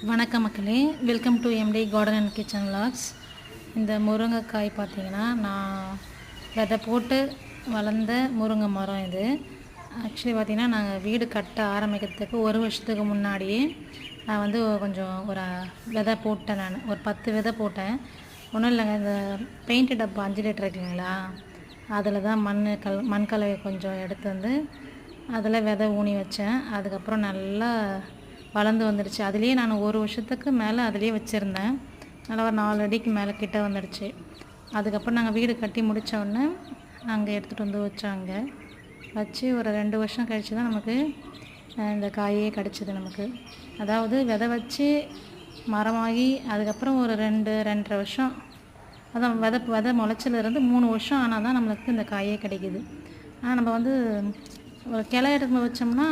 வணக்கம் மக்களே, welcome to MT garden and kitchen vlogs. இந்த முருங்கைக்காய் பார்த்தீங்கன்னா, நான் விதை போட்டு வளர்ந்த முருங்கை மரம் இது. ஆக்சுவலி பார்த்திங்கன்னா, நாங்கள் வீடு கட்ட ஆரம்பிக்கிறதுக்கு ஒரு வருஷத்துக்கு முன்னாடியே நான் வந்து கொஞ்சம் ஒரு விதை போட்டேன். நான் ஒரு 10 விதை போட்டேன். ஒன்றும் இல்லைங்க, இந்த பெயிண்ட் டப்பா 5 லிட்டர் இருக்குங்களா, அதில் தான் மண் கலவை கொஞ்சம் எடுத்து வந்து அதில் விதை ஊனி வச்சேன். அதுக்கப்புறம் நல்லா வளர்ந்து வந்துடுச்சு. அதுலேயே நான் ஒரு வருஷத்துக்கு மேலே அதிலே வச்சுருந்தேன். நல்லா ஒரு 4 அடிக்கு மேலே கிட்ட வந்துடுச்சு. அதுக்கப்புறம் நாங்கள் வீடு கட்டி முடித்தோடனே அங்கே எடுத்துகிட்டு வந்து வச்சாங்க. வச்சு ஒரு 2 வருஷம் கழித்து தான் நமக்கு இந்த காயே கிடச்சிது நமக்கு. அதாவது விதை வச்சு மரமாகி அதுக்கப்புறம் ஒரு 2-2.5 வருஷம், அதான் விதை முளைச்சிலேருந்து 3 வருஷம் ஆனால் தான் நம்மளுக்கு இந்த காயே கிடைக்கிது. ஆனால் நம்ம வந்து ஒரு கிளை எடுத்து வச்சோம்னா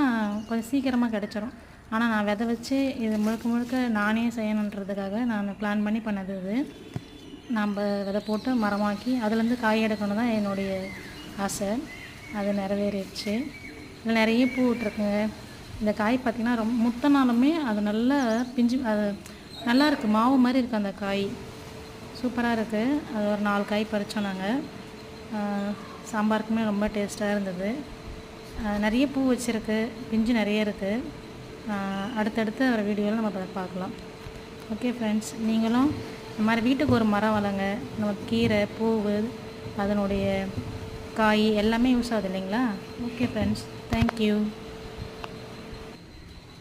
கொஞ்சம் சீக்கிரமாக கிடச்சிரும். ஆனால் நான் விதை வச்சு இது முழுக்க நானே செய்யணுன்றதுக்காக நான் பிளான் பண்ணி பண்ணது. இது நம்ம விதை போட்டு மரமாக்கி அதுலேருந்து காய் எடுக்கணும் தான் என்னுடைய ஆசை. அது நிறைவேறிடுச்சு. இதில் நிறைய பூ விட்ருக்குங்க. இந்த காய் பார்த்திங்கன்னா ரொம்ப முத்தினாலுமே அது நல்லா பிஞ்சு, அது நல்லா இருக்குது, மாவு மாதிரி இருக்குது. அந்த காய் சூப்பராக இருக்குது. அது ஒரு 4 காய் பறித்தோம் நாங்கள். சாம்பாருக்குமே ரொம்ப டேஸ்ட்டாக இருந்தது. நிறைய பூ வச்சுருக்கு, பிஞ்சு நிறைய இருக்குது. அடுத்தடுத்து வர வீடியோவில் நம்ம அதை பார்க்கலாம். ஓகே ஃப்ரெண்ட்ஸ், நீங்களும் இந்த மாதிரி வீட்டுக்கு ஒரு மரம் வளங்க. நம்ம கீரை, பூவு, அதனுடைய காய் எல்லாமே யூஸ் ஆகுது இல்லைங்களா? Okay friends, thank you.